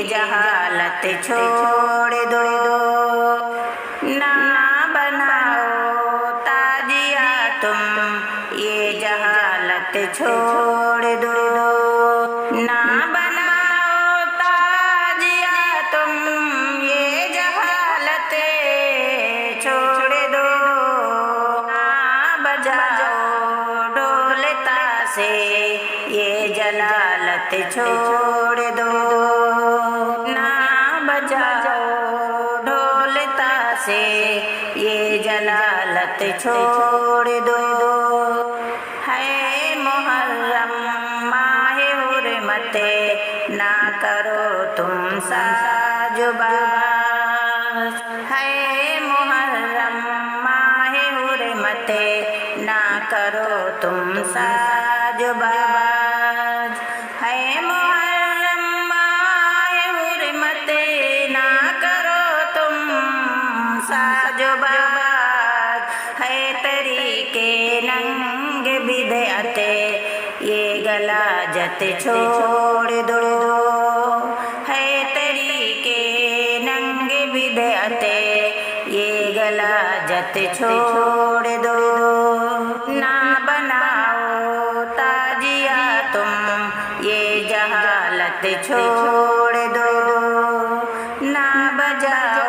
جہالت چھوڑ دو، نہ بناؤ تاجیا تم یہ جہالت چھوڑ دو، نہ بناؤ تاجیا تم یہ جہالت چھوڑ دو، نہ بجاؤ ڈھول تاشے یہ جلالت چھوڑ دو، نہ بجاؤ ڈھول تاشے یہ جلالت چھوڑ دو۔ ہے محرم ماہ حرمت نہ کرو تم ساز و باز، ہے محرم ماہ حرمت نہ کرو تم ساز و باز، ہے محرم ماہ حرمت نہ کرو تم ساز و باز، ہے طریقے ننگ بدعت یہ غلاجت چھوڑ دو، ہے طریقے ننگ بدعت یہ غلاجت چھوڑ دو، نہ بناؤ تاجیا تم یہ جہالت چھوڑ دو، نہ بجاؤ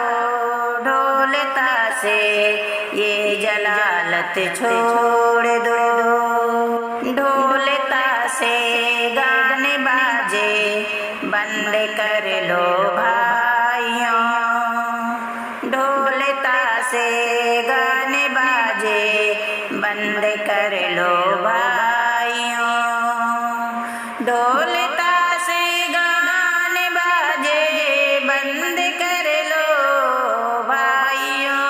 ڈھول تاشے یہ جلالت چھوڑ دو، ڈھول تاشے گانے باجے بند کر لو بھائیوں، ڈھول تاشے گانے باجے بند کر لو بھائیوں، ڈھول تاشے گانے باجے بند کر لو بھائیوں،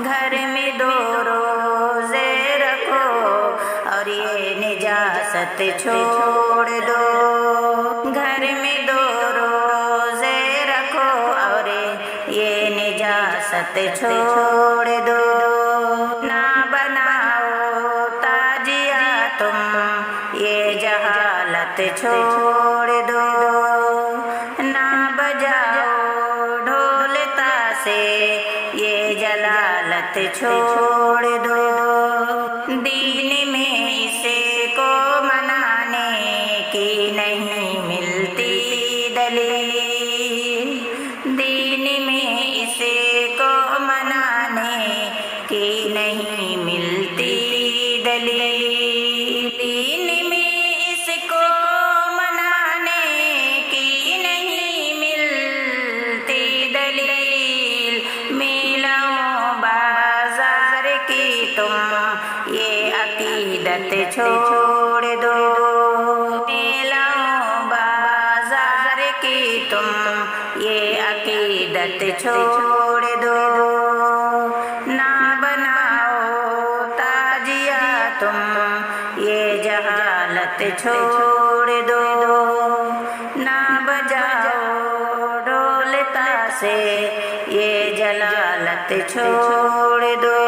گھر میں دو روزے رکھو اور یہ نجاست چھوڑ دو، گھر میں دو روزے رکھو اور یہ نجاست چھوڑ دو، نہ بناؤ تاجیا تم یہ جہالت چھوڑ دو، نہ بجاؤ ڈھول تاشے یہ جلالت چھوڑ دو، دین میں اسے کو منانے کی نہیں ملتی دلیل، دین میں اسے کو منانے کی نہیں ملتی دلیل، دین میں اس کو منانے کی نہیں ملتی دلیل، میلوں بازار کی تم یہ عقیدت چھوڑ دو، میلوں بازار کی تم یہ عقیدت چھوڑ دو، نہ بناؤ تاجیا تم یہ جہالت چھوڑ دو، نہ بجاؤ ڈھول تاشے یہ جلالت چھوڑ دو۔